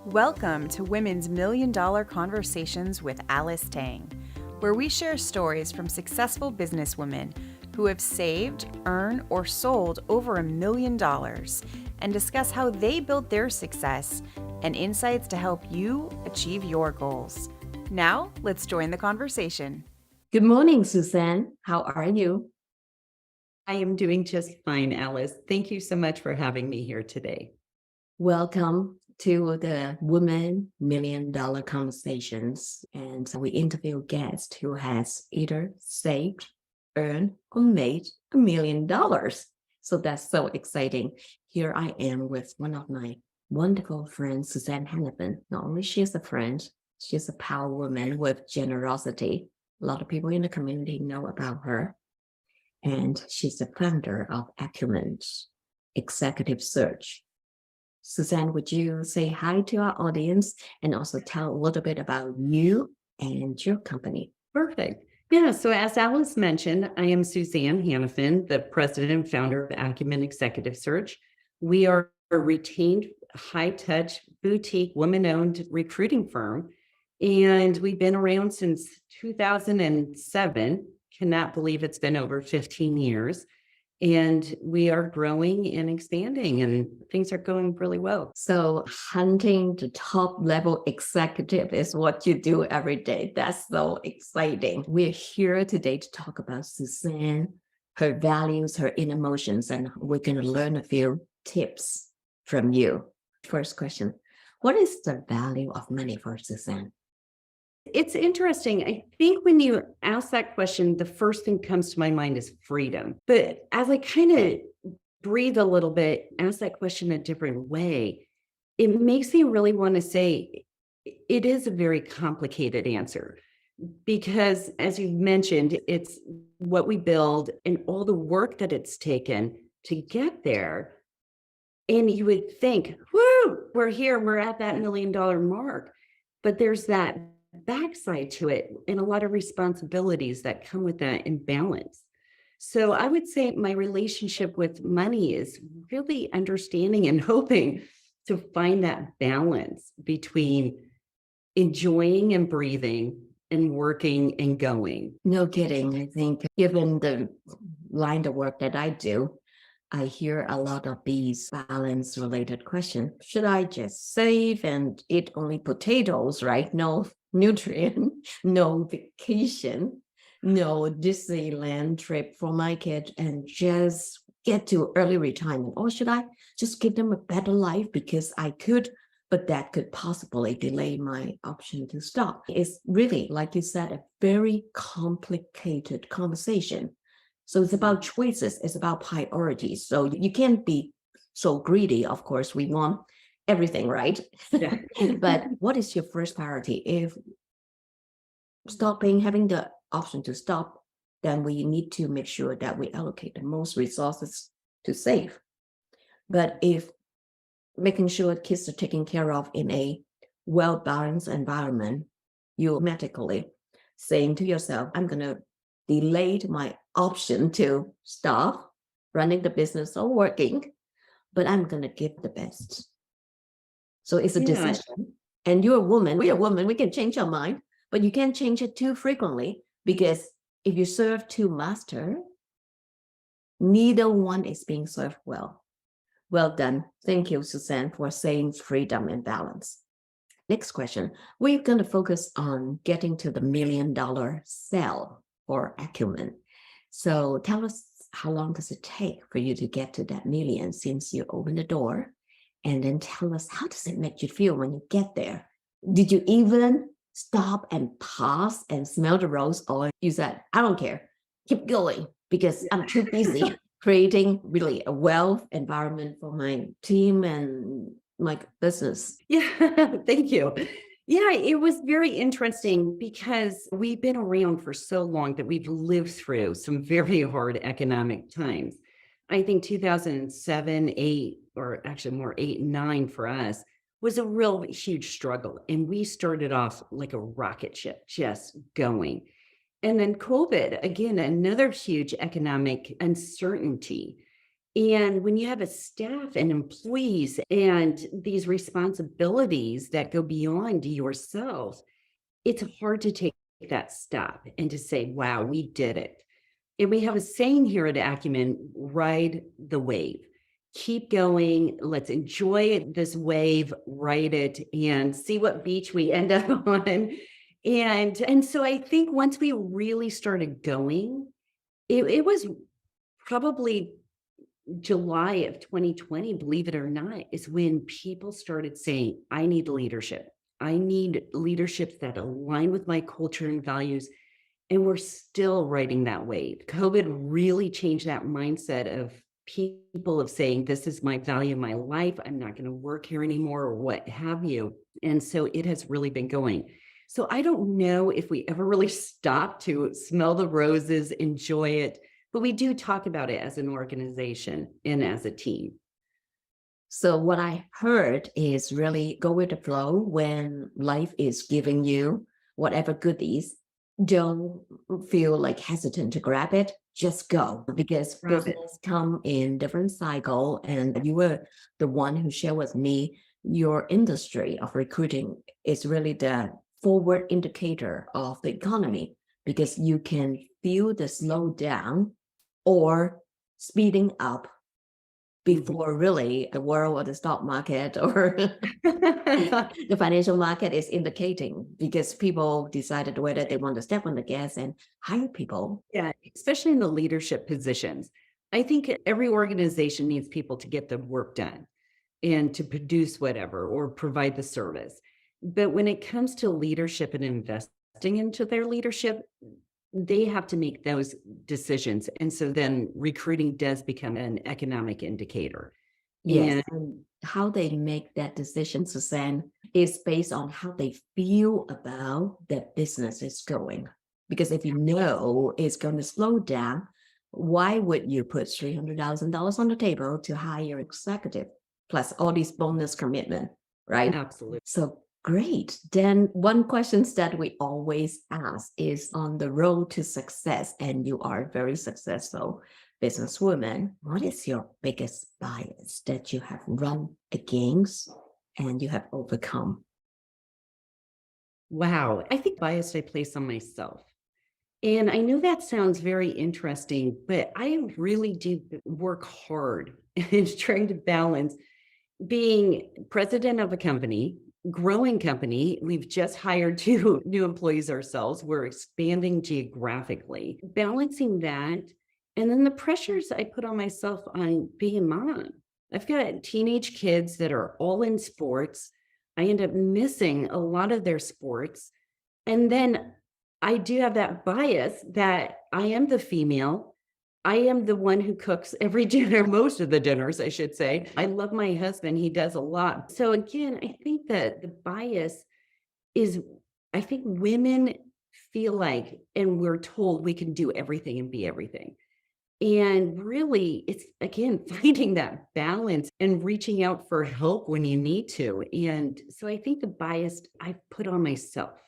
Welcome to Women's Million Dollar Conversations with Alice Tang, where we share stories from successful businesswomen who have saved, earned, or sold over $1 million and discuss how they built their success and insights to help you achieve your goals. Now, let's join the conversation. Good morning, Suzanne. How are you? I am doing just fine, Alice. Thank you so much for having me here today. Welcome to the Women Million Dollar Conversations. And we interview guests who has either saved, earned, or made $1 million. So that's so exciting. Here I am with one of my wonderful friends, Suzanne Hanifin. Not only she's a friend, she's a power woman with generosity. A lot of people in the community know about her. And she's the founder of Acumen Executive Search. Suzanne, would you say hi to our audience and also tell a little bit about you and your company? Perfect. Yeah, so as Alice mentioned, I am Suzanne Hanifin, the president and founder of Acumen Executive Search. We are a retained, high-touch, boutique, women-owned recruiting firm, and we've been around since 2007. Cannot believe it's been over 15 years. And we are growing and expanding, and things are going really well. So hunting the top level executive is what you do every day. That's so exciting. We're here today to talk about Suzanne, her values, her inner emotions, and we're going to learn a few tips from you. First question, what is the value of money for Suzanne? It's interesting. I think when you ask that question, the first thing comes to my mind is freedom. But as I kind of breathe a little bit, ask that question a different way, it makes me really want to say it is a very complicated answer because, as you mentioned, it's what we build and all the work that it's taken to get there. And you would think, whoo, we're here, we're at that $1 million mark. But there's that backside to it and a lot of responsibilities that come with that imbalance. So I would say my relationship with money is really understanding and hoping to find that balance between enjoying and breathing and working and going. No kidding. I think given the line of work that I do, I hear a lot of these balance related questions. Should I just save and eat only potatoes, right? No nutrient, no vacation, no Disneyland trip for my kid and just get to early retirement? Or should I just give them a better life because I could, but that could possibly delay my option to stop? It's really, like you said, a very complicated conversation. So it's about choices, it's about priorities. So you can't be so greedy. Of course, we want everything, right? Yeah. But what is your first priority? If having the option to stop, then we need to make sure that we allocate the most resources to save. But if making sure kids are taken care of in a well-balanced environment, you automatically saying to yourself, I'm going to delay my option to stop running the business or working, but I'm going to give the best. So it's a decision. And you're a woman, we're a woman, we can change our mind, but you can't change it too frequently because if you serve two masters, neither one is being served well. Well done. Thank you, Suzanne, for saying freedom and balance. Next question. We're going to focus on getting to the $1 million sale for Acumen. So tell us, how long does it take for you to get to that million since you open the door? And then tell us, how does it make you feel when you get there? Did you even stop and pause and smell the rose, or you said, I don't care, keep going because I'm too busy creating really a wealth environment for my team and my business? Yeah, thank you. Yeah, it was very interesting because we've been around for so long that we've lived through some very hard economic times. I think 2007, 8, or actually more 8 and 9 for us was a real huge struggle. And we started off like a rocket ship, just going. And then COVID, again, another huge economic uncertainty. And when you have a staff and employees and these responsibilities that go beyond yourself, it's hard to take that step and to say, wow, we did it. And we have a saying here at Acumen, ride the wave. Keep going. Let's enjoy this wave, ride it, and see what beach we end up on. And so I think once we really started going, it was probably July of 2020, believe it or not, is when people started saying, I need leadership. I need leadership that align with my culture and values. And we're still riding that wave. COVID really changed that mindset of people of saying, this is my value of my life. I'm not going to work here anymore or what have you. And so it has really been going. So I don't know if we ever really stop to smell the roses, enjoy it, but we do talk about it as an organization and as a team. So what I heard is really go with the flow when life is giving you whatever goodies. Don't feel like hesitant to grab it. Just go, because Grab it. business come in different cycle. And you were the one who shared with me your industry of recruiting is really the forward indicator of the economy, because you can feel the slowdown or speeding up before really the world or the stock market or the financial market is indicating, because people decided whether they want to step on the gas and hire people. Yeah, especially in the leadership positions. I think every organization needs people to get the work done and to produce whatever or provide the service. But when it comes to leadership and investing into their leadership, they have to make those decisions. And so then recruiting does become an economic indicator. Yes, and how they make that decision, Suzanne, is based on how they feel about that business is going. Because if you know it's going to slow down, why would you put $300,000 on the table to hire an executive, plus all these bonus commitment, right? Absolutely. So great. Then one question that we always ask is on the road to success, and you are a very successful businesswoman. What is your biggest bias that you have run against and you have overcome? Wow. I think bias I place on myself. And I know that sounds very interesting, but I really do work hard in trying to balance being president of a company, growing company. We've just hired 2 new employees ourselves. We're expanding geographically, balancing that. And then the pressures I put on myself on being a mom. I've got teenage kids that are all in sports. I end up missing a lot of their sports. And then I do have that bias that I am the female. I am the one who cooks every dinner, most of the dinners, I should say. I love my husband. He does a lot. So again, I think that the bias is, I think women feel like, and we're told we can do everything and be everything. And really, it's again, finding that balance and reaching out for help when you need to. And so I think the bias I put on myself,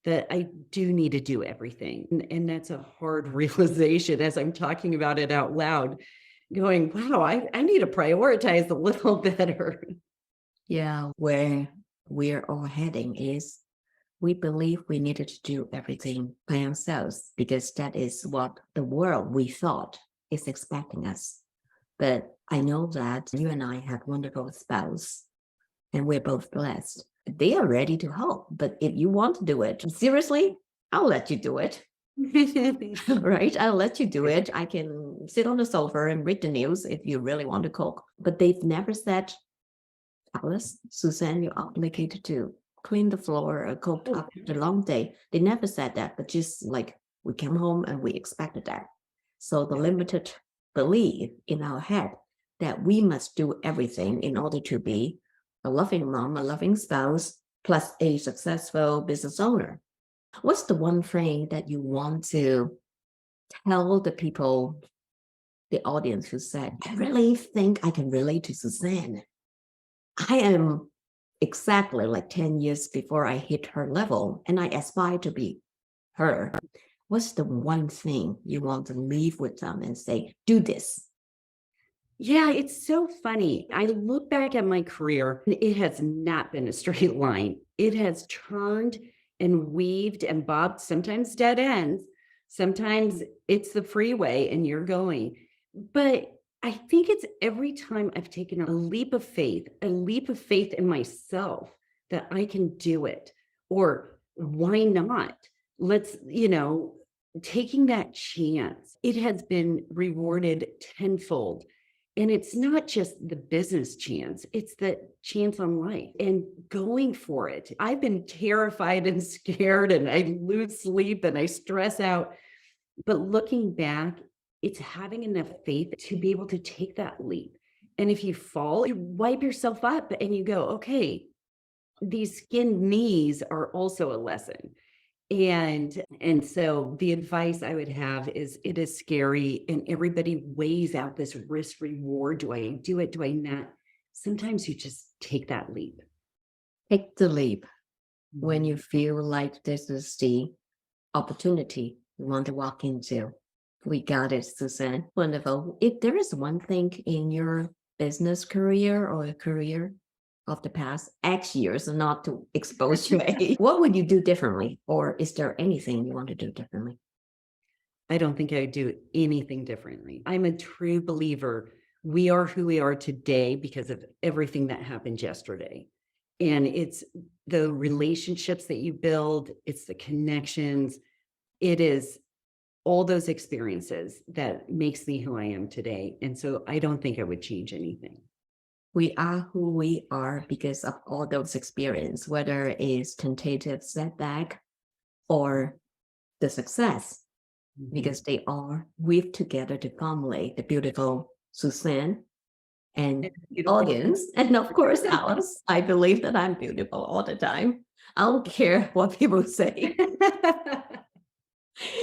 that I do need to do everything. And that's a hard realization as I'm talking about it out loud, going, wow, I need to prioritize a little better. Yeah, where we're all heading is we believe we needed to do everything by ourselves because that is what the world we thought is expecting us. But I know that you and I have wonderful spouse and we're both blessed. They are ready to help. But if you want to do it, seriously, I'll let you do it. Right? I'll let you do it. I can sit on the sofa and read the news if you really want to cook. But they've never said, Alice, Suzanne, you're obligated to clean the floor or cook after a long day. They never said that, but just like we came home and we expected that. So the limited belief in our head that we must do everything in order to be a loving mom, a loving spouse, plus a successful business owner. What's the one thing that you want to tell the people, the audience who said, I really think I can relate to Suzanne. I am exactly like 10 years before I hit her level and I aspire to be her. What's the one thing you want to leave with them and say, do this? Yeah, it's so funny. I look back at my career, and it has not been a straight line. It has turned and weaved and bobbed, sometimes dead ends, sometimes it's the freeway and you're going. But I think it's every time I've taken a leap of faith, a leap of faith in myself that I can do it. Or why not? Let's taking that chance, it has been rewarded tenfold. And it's not just the business chance, it's the chance on life and going for it. I've been terrified and scared, and I lose sleep and I stress out. But looking back, it's having enough faith to be able to take that leap. And if you fall, you wipe yourself up and you go, okay, these skinned knees are also a lesson. And so the advice I would have is, it is scary and everybody weighs out this risk reward. Do I do it? Do I not? Sometimes you just take that leap. Take the leap when you feel like this is the opportunity you want to walk into. We got it, Suzanne. Wonderful. If there is one thing in your business career or a career of the past X years, not to expose your age, what would you do differently? Or is there anything you want to do differently? I don't think I would do anything differently. I'm a true believer. We are who we are today because of everything that happened yesterday. And it's the relationships that you build, it's the connections, it is all those experiences that makes me who I am today. And so I don't think I would change anything. We are who we are because of all those experiences, whether it's tentative setback or the success, because they are weaved together to formulate the beautiful Suzanne and audience. And of course, Alice, I believe that I'm beautiful all the time. I don't care what people say.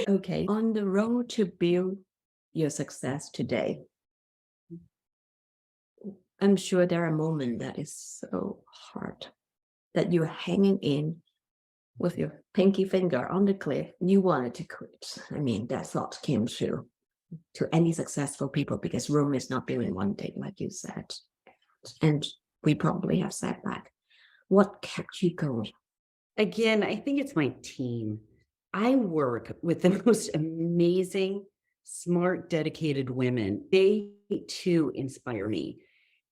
Okay, on the road to build your success today, I'm sure there are moments that is so hard that you're hanging in with your pinky finger on the cliff. You wanted to quit. I mean, that thought came true to any successful people because Rome is not built in one day, like you said. And we probably have setback. What kept you going? Again, I think it's my team. I work with the most amazing, smart, dedicated women. They too inspire me.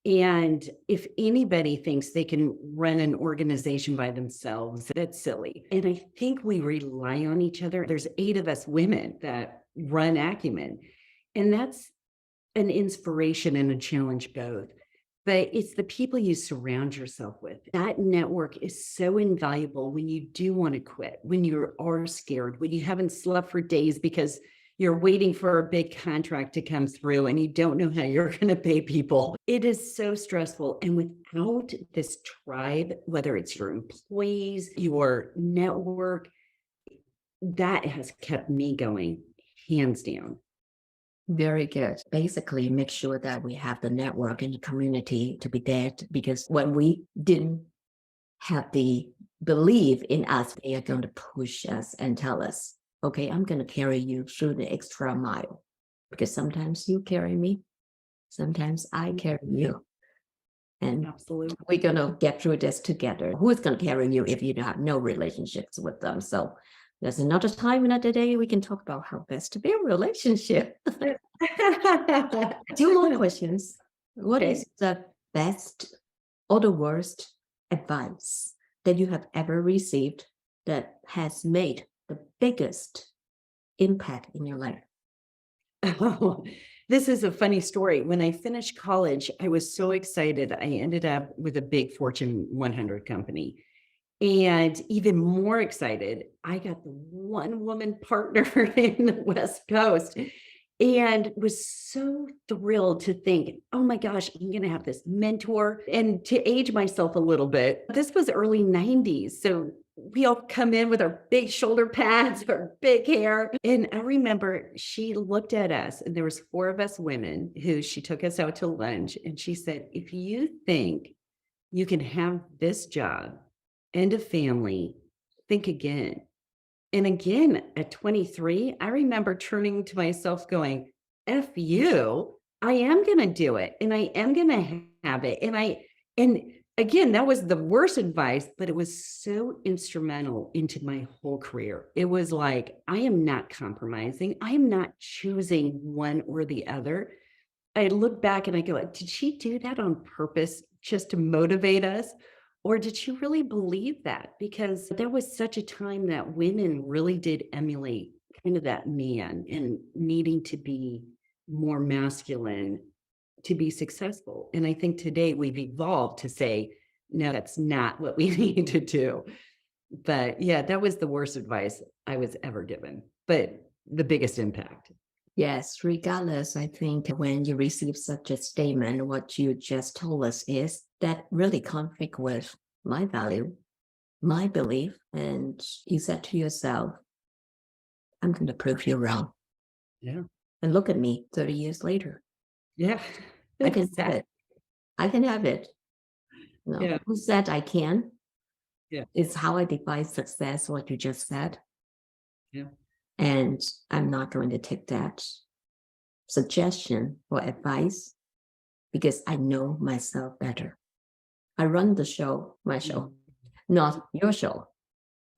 And if anybody thinks they can run an organization by themselves, that's silly. And I think we rely on each other. There's 8 of us women that run Acumen, and that's an inspiration and a challenge both. But it's the people you surround yourself with. That network is so invaluable when you do want to quit, when you are scared, when you haven't slept for days because you're waiting for a big contract to come through and you don't know how you're going to pay people. It is so stressful. And without this tribe, whether it's your employees, your network, that has kept me going, hands down. Very good. Basically, make sure that we have the network and the community to be there, because when we didn't have the belief in us, they are going to push us and tell us, okay, I'm going to carry you through the extra mile, because sometimes you carry me, sometimes I carry you. And Absolutely. we're going to get through this together. Who is going to carry you if you have no relationships with them? So there's another time, another day, we can talk about how best to build a relationship. 2 more questions. What is the best or the worst advice that you have ever received that has made the biggest impact in your life? Oh, this is a funny story. When I finished college, I was so excited. I ended up with a big Fortune 100 company. And even more excited, I got the one-woman partner in the West Coast and was so thrilled to think, oh my gosh, I'm going to have this mentor. And to age myself a little bit, this was early 90s. So we all come in with our big shoulder pads, our big hair. And I remember she looked at us, and there was 4 of us women who she took us out to lunch. And she said, if you think you can have this job and a family, think again. And again, at 23, I remember turning to myself going, F you, I am going to do it and I am going to have it. And again, that was the worst advice, but it was so instrumental into my whole career. It was like, I am not compromising. I am not choosing one or the other. I look back and I go, did she do that on purpose just to motivate us? Or did she really believe that? Because there was such a time that women really did emulate kind of that man and needing to be more masculine to be successful. And I think today we've evolved to say, no, that's not what we need to do. But yeah, that was the worst advice I was ever given, but the biggest impact. Yes, regardless, I think when you receive such a statement, what you just told us is that really conflict with my value, my belief, and you said to yourself, I'm going to prove you wrong. Yeah. And look at me 30 years later. Yeah. I can have it. I can have it. No, Yeah. who said I can? Yeah. It's how I define success, what you just said. Yeah. And I'm not going to take that suggestion or advice because I know myself better. I run the show, my show, not your show.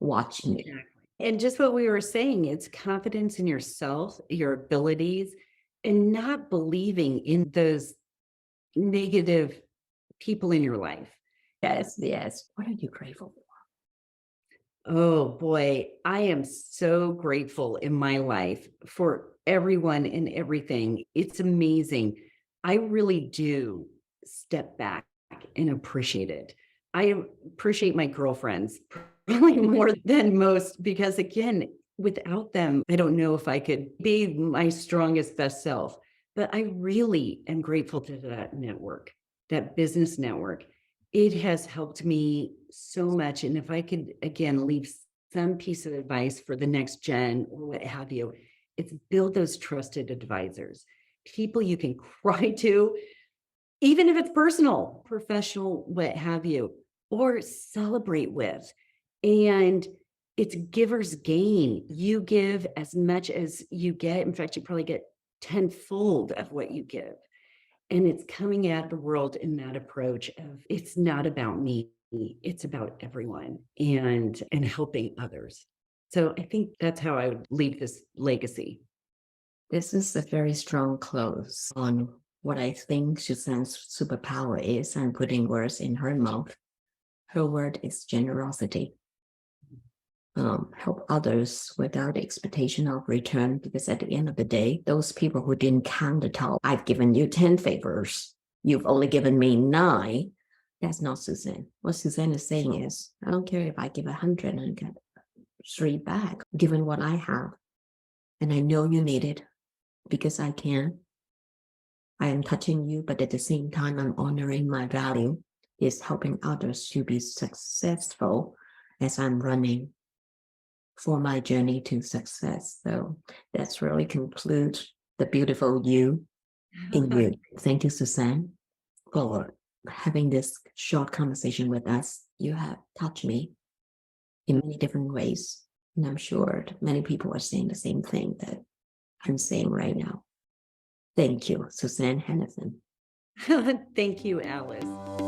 Watch me. Exactly. And just what we were saying, it's confidence in yourself, your abilities, and not believing in those negative people in your life. Yes, yes. What are you grateful for? Oh boy, I am so grateful in my life for everyone and everything. It's amazing. I really do step back and appreciate it. I appreciate my girlfriends probably more than most because, again, without them, I don't know if I could be my strongest, best self. But I really am grateful to that network, that business network. It has helped me so much. And if I could, again, leave some piece of advice for the next gen or what have you, it's build those trusted advisors, people you can cry to, even if it's personal, professional, what have you, or celebrate with. And it's giver's gain. You give as much as you get. In fact, you probably get tenfold of what you give. And it's coming at the world in that approach of it's not about me, it's about everyone and helping others. So I think that's how I would leave this legacy. This is a very strong close on what I think Suzanne's superpower is. I'm putting words in her mouth. Her word is generosity. Help others without expectation of return, because at the end of the day, those people who didn't count the top, I've given you 10 favors. You've only given me 9. That's not Suzanne. What Suzanne is saying is, I don't care if I give 100 and get 3 back, given what I have. And I know you need it because I can. I am touching you, but at the same time, I'm honoring my value is helping others to be successful as I'm running for my journey to success. So that's really conclude the beautiful you in you. Thank you, Suzanne, for having this short conversation with us. You have touched me in many different ways. And I'm sure many people are saying the same thing that I'm saying right now. Thank you, Suzanne Hanifin. Thank you, Alice.